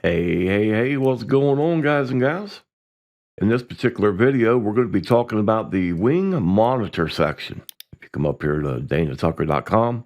Hey, what's going on, guys and gals? In this particular video, we're going to be talking about the wing monitor section. If you come up here to danatucker.com,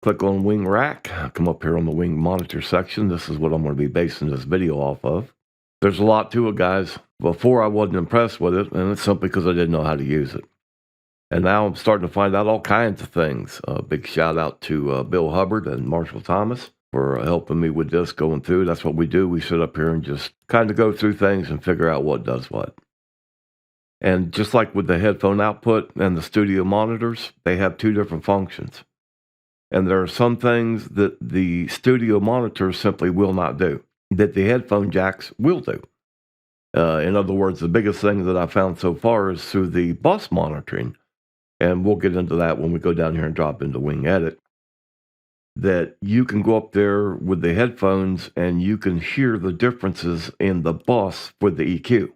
click on wing rack, come up here on the wing monitor section. This is what I'm going to be basing this video off of. There's a lot to it, guys. Before, I wasn't impressed with it, and it's simply because I didn't know how to use it. And now I'm starting to find out all kinds of things. Big shout out to Bill Hubbard and Marshall Thomas for helping me with this going through. That's what we do. We sit up here and just kind of go through things and figure out what does what. And just like with the headphone output and the studio monitors, they have two different functions. And there are some things that the studio monitors simply will not do, that the headphone jacks will do. In other words, the biggest thing that I found so far is through the bus monitoring. And we'll get into that when we go down here and drop into Wing Edit, that you can go up there with the headphones and you can hear the differences in the bus with the EQ.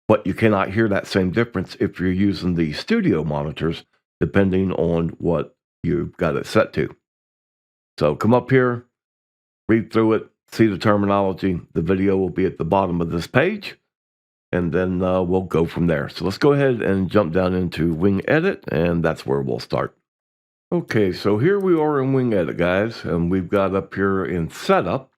But you cannot hear that same difference if you're using the studio monitors, depending on what you've got it set to. So come up here, read through it, see the terminology. The video will be at the bottom of this page. And then we'll go from there. So let's go ahead and jump down into Wing Edit, and that's where we'll start. Okay, so here we are in Wing Edit, guys, and we've got up here in Setup,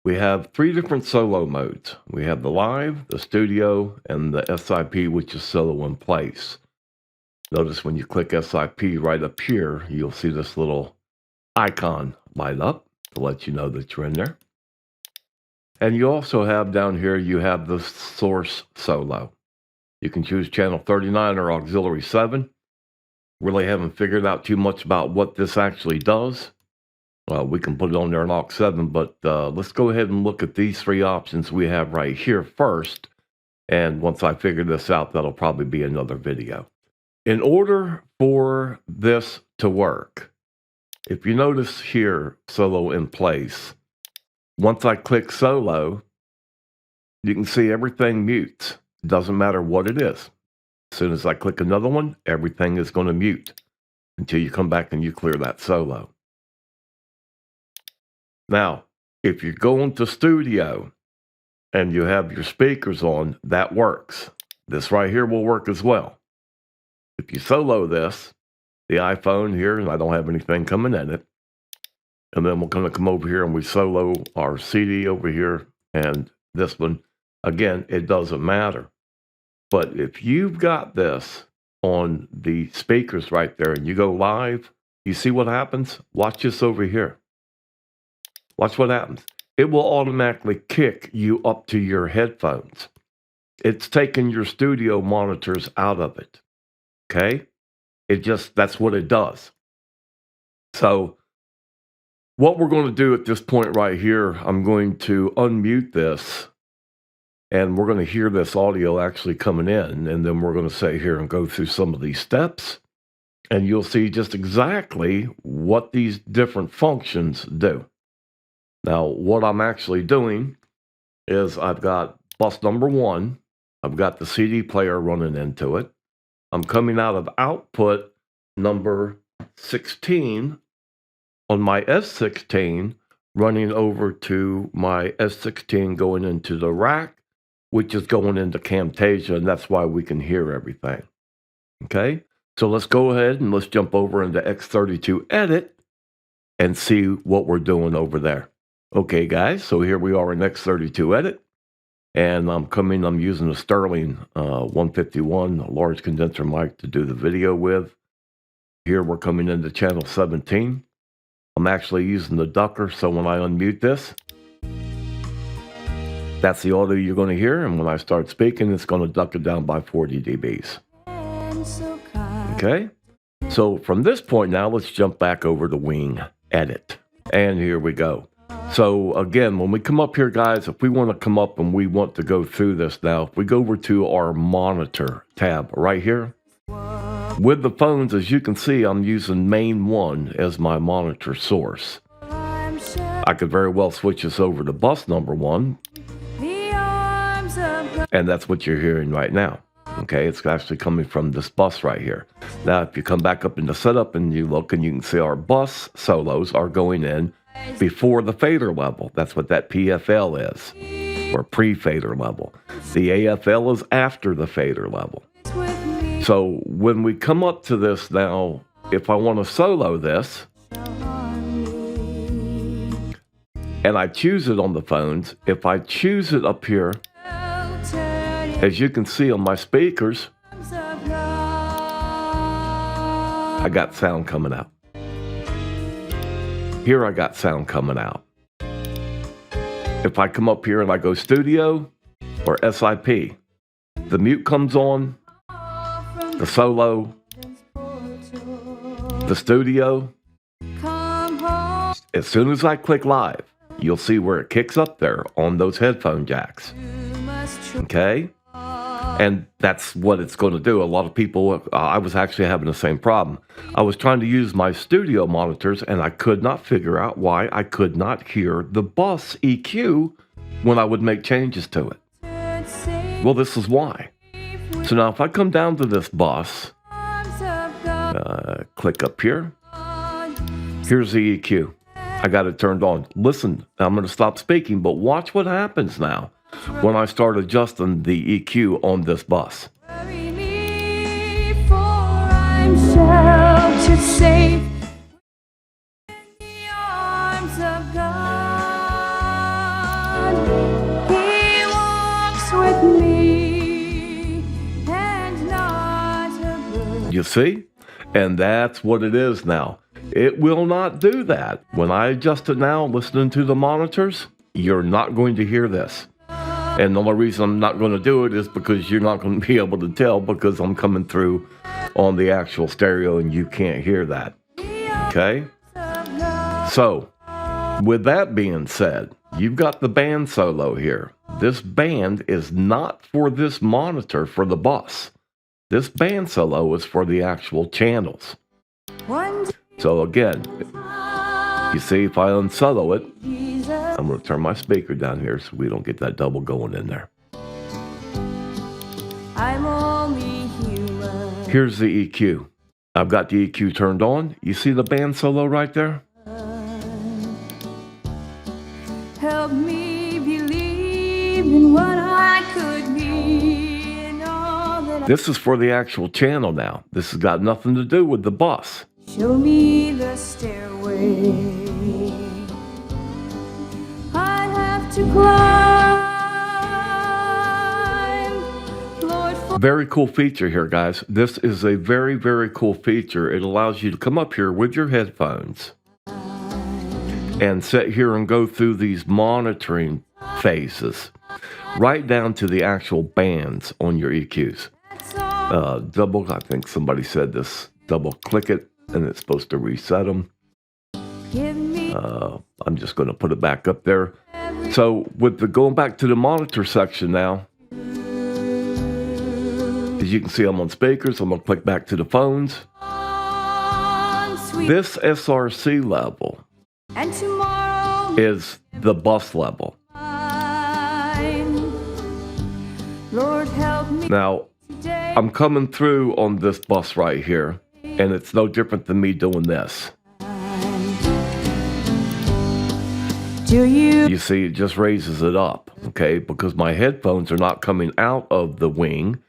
we have three different solo modes. We have the Live, the Studio, and the SIP, which is Solo in Place. Notice when you click SIP right up here, you'll see this little icon light up to let you know that you're in there. And you also have down here, you have the source solo. You can choose channel 39 or auxiliary 7. Really haven't figured out too much about what this actually does. We can put it on there in aux 7, but let's go ahead and look at these three options we have right here first. And once I figure this out, that'll probably be another video. In order for this to work, if you notice here, Solo in Place, once I click solo, you can see everything mutes. Doesn't matter what it is. As soon as I click another one, everything is going to mute until you come back and you clear that solo. Now, if you go into Studio and you have your speakers on, that works. This right here will work as well. If you solo this, the iPhone here, and I don't have anything coming in it, and then we're going to come over here and we solo our CD over here and this one. Again, it doesn't matter. But if you've got this on the speakers right there and you go live, you see what happens? Watch this over here. Watch what happens. It will automatically kick you up to your headphones. It's taking your studio monitors out of it. Okay? That's what it does. So, what we're going to do at this point right here, I'm going to unmute this, and we're going to hear this audio actually coming in, and then we're going to sit here and go through some of these steps, and you'll see just exactly what these different functions do. Now, what I'm actually doing is I've got bus number 1, I've got the CD player running into it, I'm coming out of output number 16, on my S16, running over to my S16 going into the rack, which is going into Camtasia, and that's why we can hear everything. Okay, so let's go ahead and let's jump over into X32 Edit and see what we're doing over there. Okay, guys, so here we are in X32 Edit, and I'm using a Sterling 151, a large condenser mic to do the video with. Here we're coming into channel 17. I'm actually using the ducker, so when I unmute this, that's the audio you're going to hear, and when I start speaking, it's going to duck it down by 40 dBs. Okay, so from this point now, let's jump back over to Wing Edit, and here we go. So again, when we come up here, guys, if we want to come up and we want to go through this now, if we go over to our monitor tab right here, with the phones, as you can see, I'm using main 1 as my monitor source. I could very well switch this over to bus number 1. And that's what you're hearing right now. Okay, it's actually coming from this bus right here. Now, if you come back up into setup and you look and you can see our bus solos are going in before the fader level. That's what that PFL is, or pre-fader level. The AFL is after the fader level. So when we come up to this now, if I want to solo this, and I choose it on the phones, if I choose it up here, as you can see on my speakers, I got sound coming out. Here I got sound coming out. If I come up here and I go studio or SIP, the mute comes on, the solo, the studio. As soon as I click live, you'll see where it kicks up there on those headphone jacks. Okay? And that's what it's going to do. A lot of people, I was actually having the same problem. I was trying to use my studio monitors and I could not figure out why I could not hear the bus EQ when I would make changes to it. Well, this is why. So now if I come down to this bus, click up here, here's the EQ. I got it turned on. Listen, I'm going to stop speaking, but watch what happens now when I start adjusting the EQ on this bus. You see? And that's what it is now. It will not do that. When I adjust it now, listening to the monitors, you're not going to hear this. And the only reason I'm not going to do it is because you're not going to be able to tell, because I'm coming through on the actual stereo and you can't hear that. Okay? So, with that being said, you've got the band solo here. This band is not for this monitor for the bus. This band solo is for the actual channels. So again, you see if I unsolo it, I'm going to turn my speaker down here so we don't get that double going in there. I'm only human. Here's the EQ. I've got the EQ turned on. You see the band solo right there? Help me believe in what I could be and all that. This is for the actual channel now. This has got nothing to do with the bus. Show me the stairway. I have to climb. Lord, very cool feature here, guys. This is a very, very cool feature. It allows you to come up here with your headphones and sit here and go through these monitoring phases, right down to the actual bands on your EQs. I think somebody said this, double click it, and it's supposed to reset them. I'm just going to put it back up there. So with the going back to the monitor section now, as you can see, I'm on speakers. I'm going to click back to the phones. This SRC level is the bus level. Lord, help me. Now, I'm coming through on this bus right here, and it's no different than me doing this. You see, it just raises it up, okay? Because my headphones are not coming out of the wing.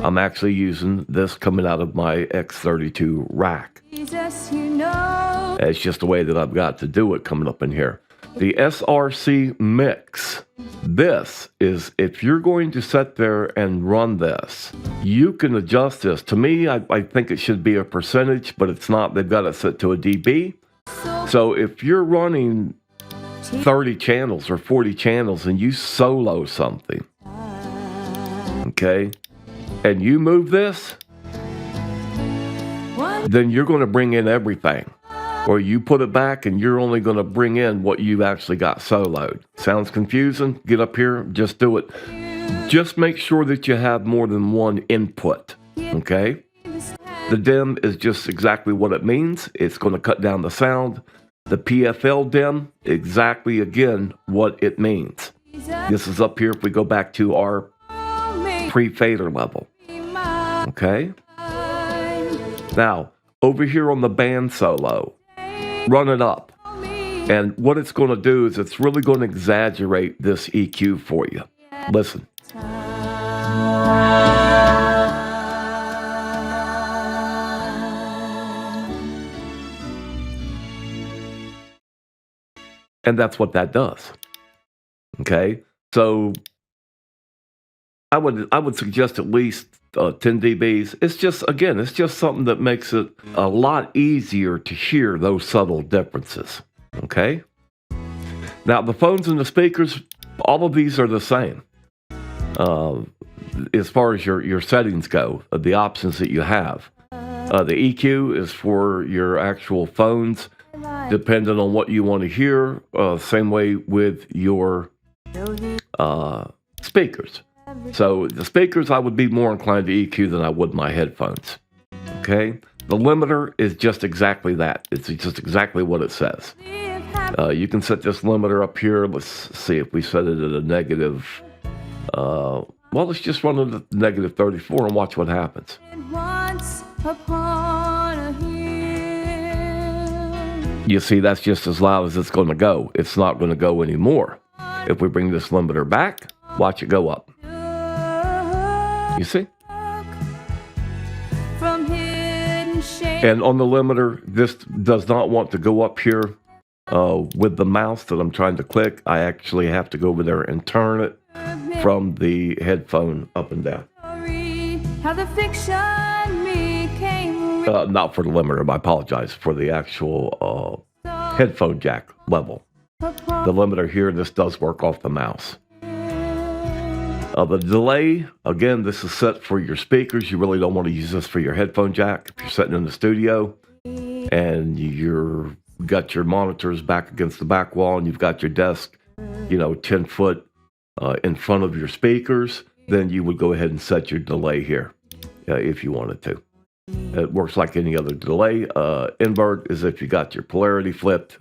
I'm actually using this coming out of my X32 rack. It's just the way that I've got to do it coming up in here. The SRC mix. This is, if you're going to sit there and run this, you can adjust this. To me, I think it should be a percentage, but it's not. They've got it set to a dB. So if you're running 30 channels or 40 channels and you solo something, okay, and you move this, then you're going to bring in everything. Or you put it back and you're only going to bring in what you actually got soloed. Sounds confusing? Get up here, just do it. Just make sure that you have more than one input, okay? The dim is just exactly what it means. It's going to cut down the sound. The PFL dim, exactly again what it means. This is up here if we go back to our pre-fader level, okay? Now, over here on the band solo, run it up. And what it's going to do is it's really going to exaggerate this EQ for you. Listen. And that's what that does. Okay? So I would suggest at least 10 dBs. It's just something that makes it a lot easier to hear those subtle differences. Okay? Now, the phones and the speakers, all of these are the same. As far as your settings go, the options that you have. The EQ is for your actual phones, depending on what you want to hear. Same way with your speakers. So the speakers, I would be more inclined to EQ than I would my headphones. Okay? The limiter is just exactly that. It's just exactly what it says. You can set this limiter up here. Let's see if we set it at a negative. Well, let's just run it at negative 34 and watch what happens. You see, that's just as loud as it's going to go. It's not going to go anymore. If we bring this limiter back, watch it go up. You see? And on the limiter, this does not want to go up here with the mouse that I'm trying to click. I actually have to go over there and turn it from the headphone up and down. Not for the limiter, I apologize, for the actual headphone jack level. The limiter here, this does work off the mouse. The delay, again, this is set for your speakers. You really don't want to use this for your headphone jack. If you're sitting in the studio and you've got your monitors back against the back wall and you've got your desk, 10 foot in front of your speakers, then you would go ahead and set your delay here if you wanted to. It works like any other delay. Invert is if you got your polarity flipped,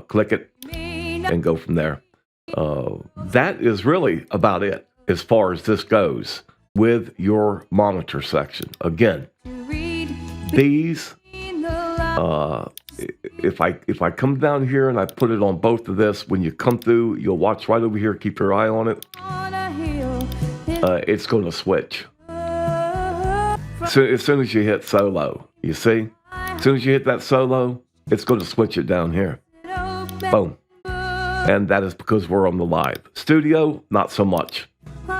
click it and go from there. That is really about it as far as this goes with your monitor section. Again, these, if I come down here and I put it on both of this, when you come through, you'll watch right over here, keep your eye on it. It's going to switch. So as soon as you hit solo, you see? As soon as you hit that solo, it's going to switch it down here. Boom. And that is because we're on the live. Studio, not so much.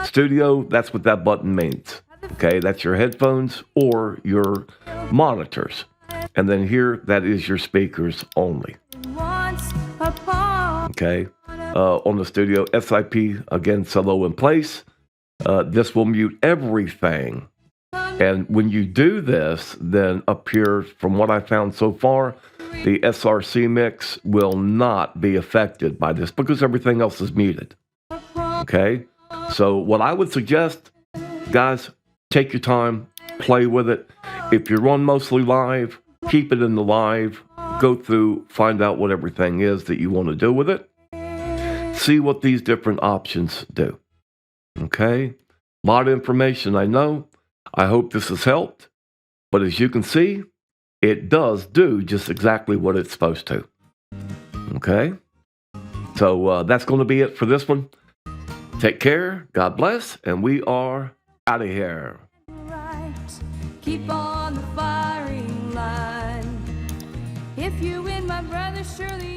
Studio, that's what that button means. Okay, that's your headphones or your monitors. And then here, that is your speakers only. Okay, on the studio, SIP, again, solo in place. This will mute everything. And when you do this, then up here, from what I found so far, the SRC mix will not be affected by this because everything else is muted. Okay? So what I would suggest, guys, take your time, play with it. If you're on mostly live, keep it in the live. Go through, find out what everything is that you want to do with it. See what these different options do. Okay? A lot of information, I know. I hope this has helped. But as you can see, it does do just exactly what it's supposed to. Okay? So that's going to be it for this one. Take care. God bless. And we are out of here. Keep on the firing line. If you win, my brother, surely